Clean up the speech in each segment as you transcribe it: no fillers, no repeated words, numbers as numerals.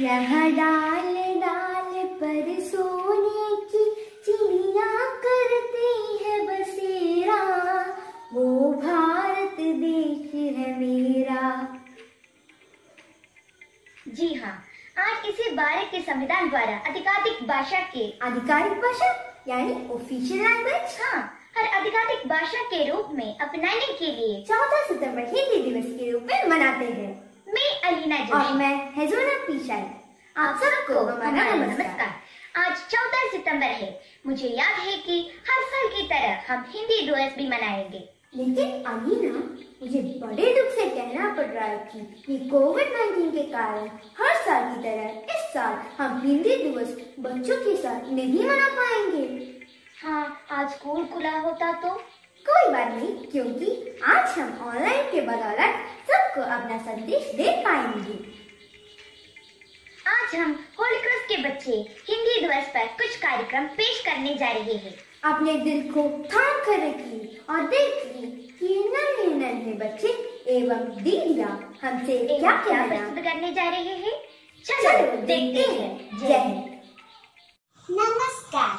यहाँ डाल डाल पर सोने की चिड़िया करती है बसेरा, वो भारत देश है मेरा। जी हाँ, आज इसे भारत के संविधान द्वारा आधिकारिक भाषा यानी ऑफिशियल लैंग्वेज, हाँ, हर आधिकारिक भाषा के रूप में अपनाने के लिए 14 सितंबर हिंदी दिवस के रूप में मनाते हैं। मैं अलीना जोशी और मैं हेजोना पीशाई। आप सबको हमारा नमस्कार। आज 14 सितंबर है। मुझे याद है कि हर साल की तरह हम हिंदी दिवस भी मनाएंगे। लेकिन अलीना, मुझे बड़े दुख से कहना पड़ रहा है कि कोविड-19 के कारण हर साल की तरह इस साल हम हिंदी दिवस बच्चों के साथ नहीं मना पाएंगे। हाँ, आज स्कूल खुला होता तो कोई बात नहीं, क्योंकि आज हम ऑनलाइन के बदौलत सबको अपना संदेश दे पाएंगे। आज हम होली क्रॉस के बच्चे हिंदी दिवस पर कुछ कार्यक्रम पेश करने जा रहे हैं। अपने दिल को थाम कर रखिए और देखिए कि नन्हे बच्चे एवं दीदियां हमसे क्या प्रस्तुत करने जा रहे हैं। चलो देखते हैं। जय हिंद। नमस्कार।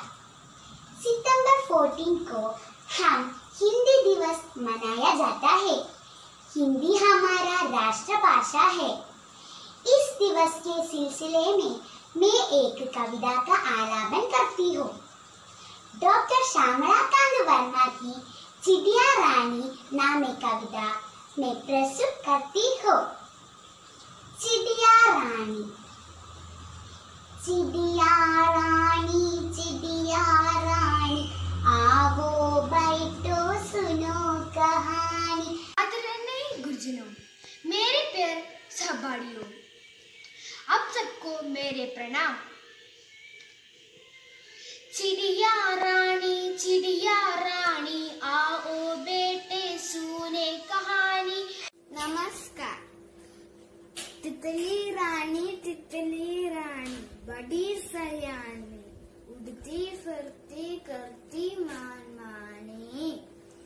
सितंबर 14 को हम हिंदी दिवस मनाया जाता है। हिंदी हमारा राष्ट्रभाषा है। इस दिवस के सिलसिले में मैं एक कविता का आलापन करती हूँ। डॉक्टर श्यामला कांत वर्मा की चिड़िया रानी नामक कविता मैं प्रस्तुत करती हूँ। चिड़िया रानी। चिड़िया रानी, चिड़िया रानी, आओ बैठो सुनो कहानी। आदरणीय गुरुजनों, मेरे प्यारे सहपाठियों, आप सबको मेरे प्रणाम। चिड़िया रानी, आओ बेटे सुने कहानी। नमस्कार। तितली रानी, बड़ी सयानी, उड़ती फिरती करती मानी।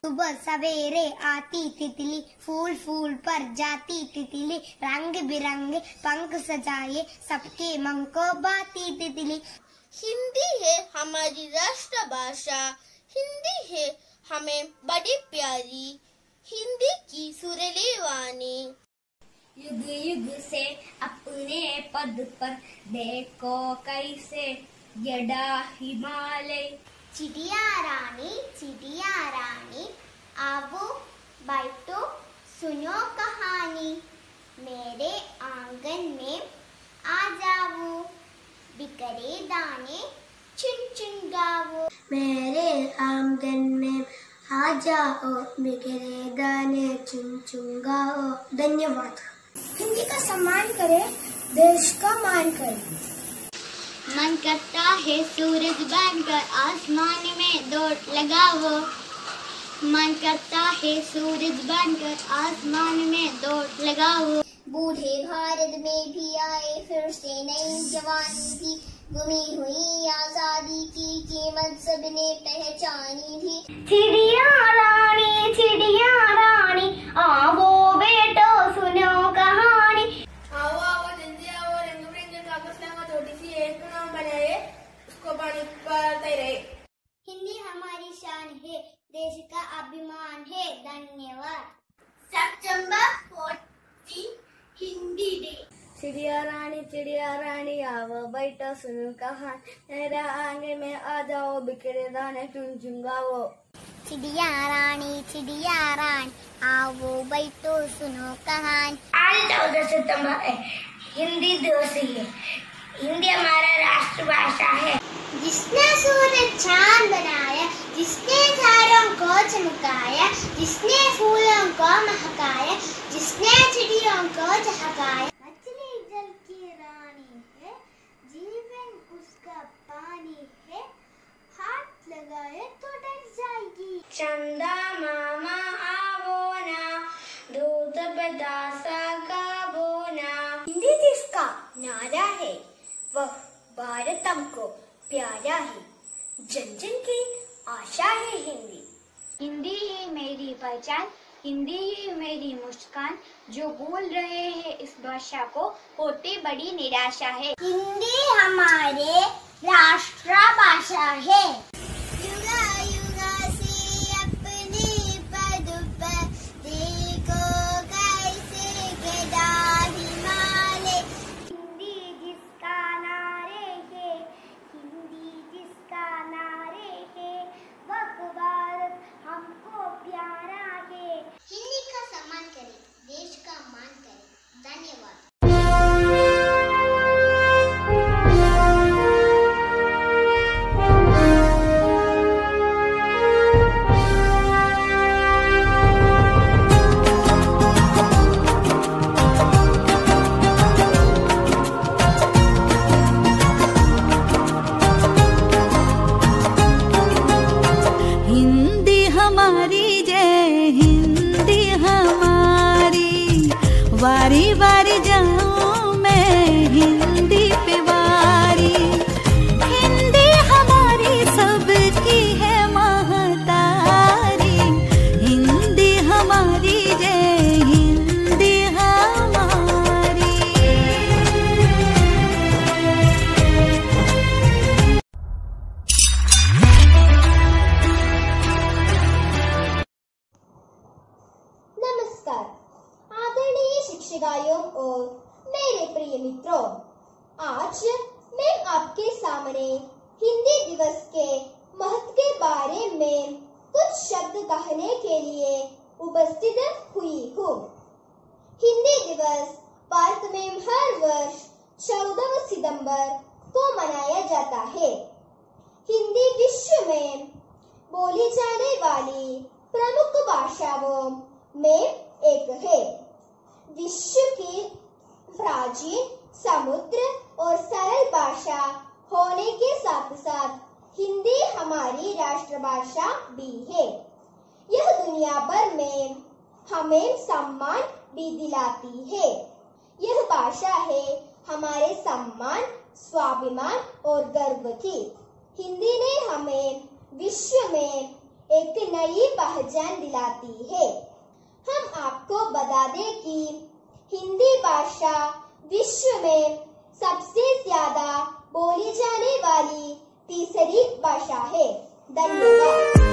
सुबह सवेरे आती तितली, फूल फूल पर जाती तितली, रंग बिरंगे पंख सजाए सबके मन को बाती तितली। हिंदी है हमारी राष्ट्रभाषा, हिंदी है हमें बड़ी प्यारी, हिंदी की सुरीली वाणी। युग युग से अपने पद पर देखो कैसे यड़ा हिमालय। चिड़िया रानी, आओ बैठो सुनो कहानी। मेरे आंगन में आ जाओ, बिखरे दाने चुन चुन गाओ। मेरे आंगन में आ जाओ, बिखरे दाने चुन चुन गाओ। धन्यवाद। हिंदी का सम्मान करें, देश का मान करें। मन करता है सूरज बनकर आसमान में दौड़ लगाओ। मन करता है सूरज बनकर आसमान में दौड़ लगाओ। बूढ़े भारत में भी आए फिर से नई जवानी थी, गुमी हुई आजादी की कीमत सबने पहचानी थी। चिड़िया रानी, आओ बेटो सुनो कहानी। आओ जल्दी आओ, रंग बिरंगे कागज लाओ, छोटी सी एक नाव बनाए, उसको पानी पर तैरे। हिंदी हमारी शान है, देश का अभिमान है। धन्यवाद। सितंबर 14 हिंदी डे। चिड़िया रानी, आओ बैठो सुनो कहानी। मेरे आंगन में आ जाओ, बिखरे दाने चुन चुन गाओ। चिड़िया रानी, आओ बैठो सुनो कहानी। आज 14 सितंबर है, हिंदी दिवस है। हिंदी हमारा राष्ट्रभाषा है। जिसने सूरज चांद बनाया, जिसने तारों को चमकाया, जिसने फूलों को महकाया, जिसने चिड़ियों को चहकाया। मछली जल की रानी है, जीवन उसका पानी है, हाथ लगाए तो डर जाएगी। चंदा मामा आवो ना, दूध बतासा गावो ना। हिंदी जिसका नारा है, वह भारत हमको प्यारा है, जन जन की आशा है हिंदी। हिंदी ही मेरी पहचान, हिंदी ही मेरी मुस्कान, जो भूल रहे हैं इस भाषा को होती बड़ी निराशा है। हिंदी हमारे राष्ट्रभाषा है। युगा युगा से अपने पद पर देखो कैसे गिरा हिमालय। हिंदी जिसका नारे है, हिंदी जिसका नारे है, वह भारत हमको प्यारा है। हिंदी का सम्मान करें, देश का मान करें। धन्यवाद। हिंदी हमारी जय हिंदी हमारी, वारी वारी जाऊं मैं हिंदी पे वारी। हिंदी हमारी सबकी है महतारी, हिंदी हमारी जय हिंदी हमारी। नमस्कार आदरणीय शिक्षिकाओं और मेरे प्रिय मित्रों, आज मैं आपके सामने हिंदी दिवस के महत्व के बारे में कुछ शब्द कहने के लिए उपस्थित हुई हूँ। हिंदी दिवस भारत में हर वर्ष 14 सितंबर को मनाया जाता है। हिंदी विश्व में बोली जाने वाली प्रमुख भाषाओं में एक है। विश्व की प्राचीन, समुद्र और सरल भाषा होने के साथ साथ हिंदी हमारी राष्ट्रभाषा भी है। यह दुनिया भर में हमें सम्मान भी दिलाती है। यह भाषा है हमारे सम्मान, स्वाभिमान और गर्व की। हिंदी ने हमें विश्व में एक नई पहचान दिलाती है। हम आपको बता दें कि हिंदी भाषा विश्व में सबसे ज्यादा बोली जाने वाली तीसरी भाषा है। धन्यवाद।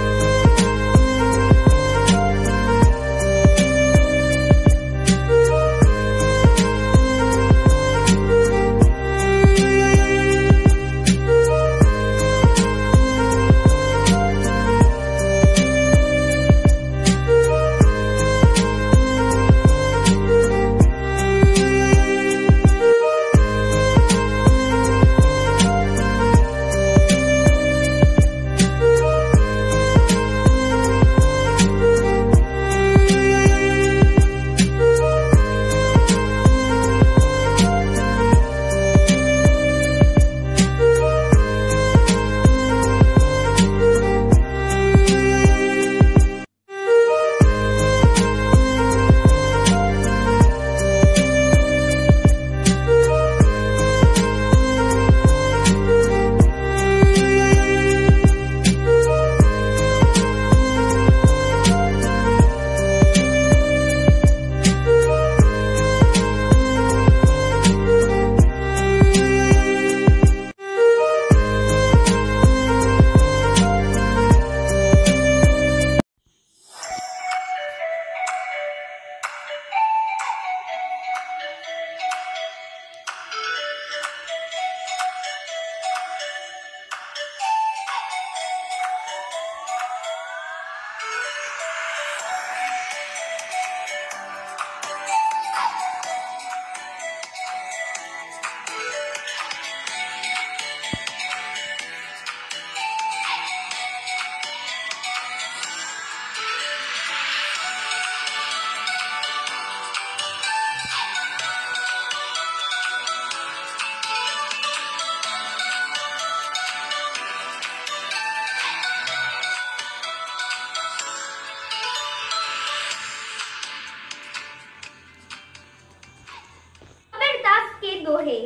दोहे।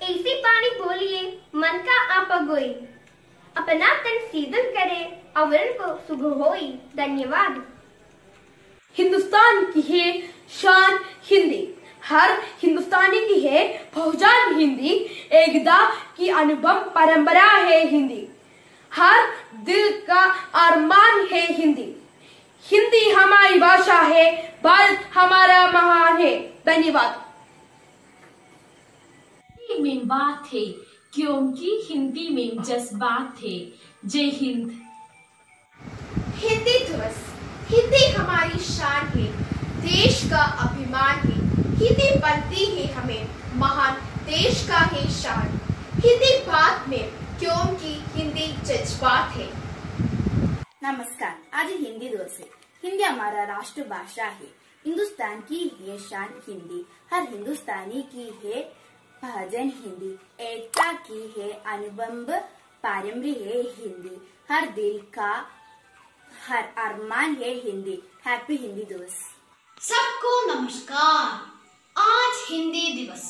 ऐसी पानी बोलिए मन का आप अगोई, अपना तन शीतल करे अवरण को सुख होई। धन्यवाद। हिंदुस्तान की है शान हिंदी, हर हिंदुस्तानी की है पहचान हिंदी, एकता की अनुभव परंपरा है हिंदी, हर दिल का अरमान है हिंदी। हिंदी हमारी भाषा है, भारत हमारा महान है। धन्यवाद। हिंदी में बात है क्योंकि हिंदी में जज्बात है। जय हिंद। हिंदी दिवस, हिंदी हमारी शान है, देश का अभिमान है। हिंदी बनती है हमें महान, देश का है शान। हिंदी बात में क्योंकि हिंदी जज्बात है। नमस्कार, आज हिंदी दिवस है। हिंदी हमारा राष्ट्रभाषा है, हिंदुस्तान की है शान हिंदी, हर हिंदुस्तानी की है भजन हिंदी, एकता की है अनुबंब पारंपरिक है हिंदी, हर दिल का हर अरमान है हिंदी। हैप्पी हिंदी दिवस। सबको नमस्कार। आज हिंदी दिवस,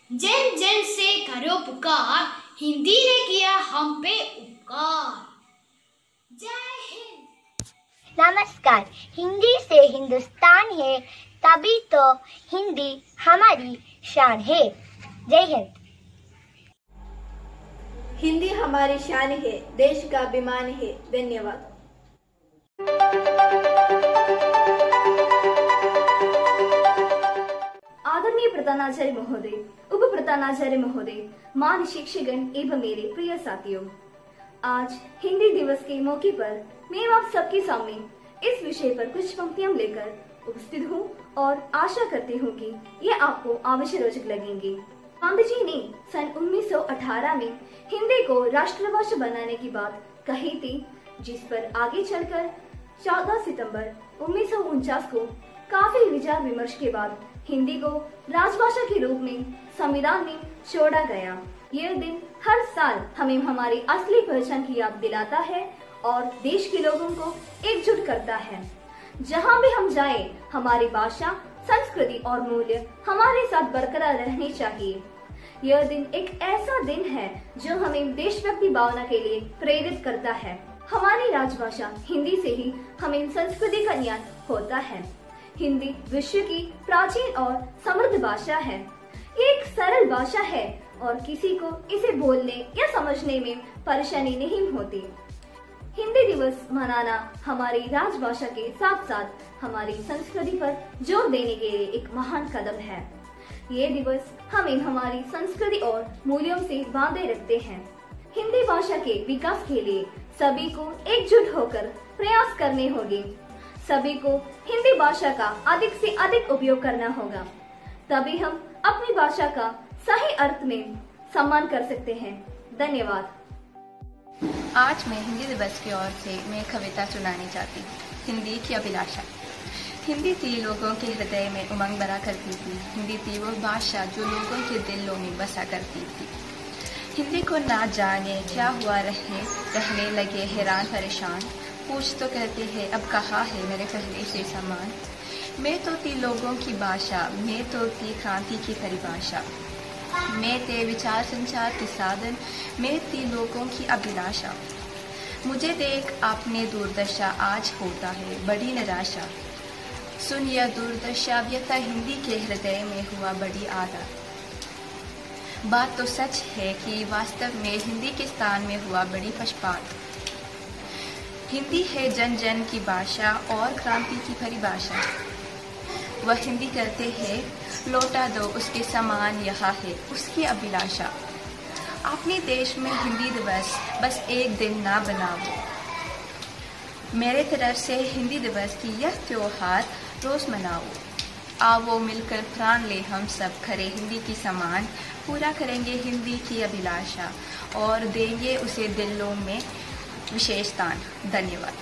जन जन से करो पुकार, हिंदी ने किया हम पे उपकार। जय हिंद। नमस्कार। हिंदी से हिंदुस्तान है, तभी तो हिंदी हमारी शान है। जय हिंद। हिंदी हमारी शान है, देश का अभिमान है। धन्यवाद। आदरणीय प्रधानाचार्य महोदय, उप प्रधानाचार्य महोदय, मान शिक्षकगण एवं मेरे प्रिय साथियों, आज हिंदी दिवस के मौके पर मैं आप सबके सामने इस विषय पर कुछ पंक्तियां लेकर उपस्थित हूँ और आशा करती हूँ कि ये आपको अवश्य रोचक लगेंगे। गांधी जी ने सन 1918 में हिंदी को राष्ट्रभाषा बनाने की बात कही थी, जिस पर आगे चलकर 14 सितंबर 1949 को काफी विचार विमर्श के बाद हिंदी को राजभाषा के रूप में संविधान में जोड़ा गया। यह दिन हर साल हमें हमारी असली पहचान की याद दिलाता है और देश के लोगों को एकजुट करता है। जहाँ भी हम जाएं, हमारी भाषा, संस्कृति और मूल्य हमारे साथ बरकरार रहने चाहिए। यह दिन एक ऐसा दिन है जो हमें देशभक्ति भावना के लिए प्रेरित करता है। हमारी राजभाषा हिंदी से ही हमें संस्कृति का ज्ञान होता है। हिंदी विश्व की प्राचीन और समृद्ध भाषा है। ये एक सरल भाषा है और किसी को इसे बोलने या समझने में परेशानी नहीं होती। हिंदी दिवस मनाना हमारी राजभाषा के साथ साथ हमारी संस्कृति पर जोर देने के लिए एक महान कदम है। ये दिवस हमें हमारी संस्कृति और मूल्यों से बांधे रखते हैं। हिंदी भाषा के विकास के लिए सभी को एकजुट होकर प्रयास करने होंगे। सभी को हिंदी भाषा का अधिक से अधिक उपयोग करना होगा, तभी हम अपनी भाषा का सही अर्थ में सम्मान कर सकते हैं। धन्यवाद। आज मैं हिंदी दिवस की ओर से मैं कविता सुनाने चाहती हूँ। हिंदी की अभिलाषा। हिंदी थी लोगों के हृदय में उमंग भरा करती थी। हिंदी थी वो भाषा जो लोगों के दिलों में बसा करती थी। हिंदी को ना जाने क्या हुआ रहने लगे हैरान परेशान। पूछ तो कहते हैं अब कहाँ है मेरे पहले से समान। मैं तो थी लोगों की भाषा, मैं तो थी क्रांति की परिभाषा। मैं थे विचार संचार के साधन, मैं थी लोगों की अभिलाषा। मुझे देख आपने दूरदर्शा, आज होता है बड़ी निराशा। सुन यह दूरदर्शा, व्यथा हिंदी के हृदय में हुआ बड़ी आदर। बात तो सच है कि वास्तव में हिंदी के स्थान में हुआ बड़ी पक्षपात। हिंदी है जन जन की भाषा और क्रांति की परिभाषा। वह हिंदी कहते हैं लौटा दो उसके समान यहाँ है उसकी अभिलाषा। अपने देश में हिंदी दिवस बस एक दिन ना बनाओ। मेरे तरफ से हिंदी दिवस की यह त्योहार रोज मनाओ। आओ मिलकर प्राण ले हम सब, खरे हिंदी की समान। पूरा करेंगे हिंदी की अभिलाषा और देंगे उसे दिलों में विशेष स्थान। धन्यवाद।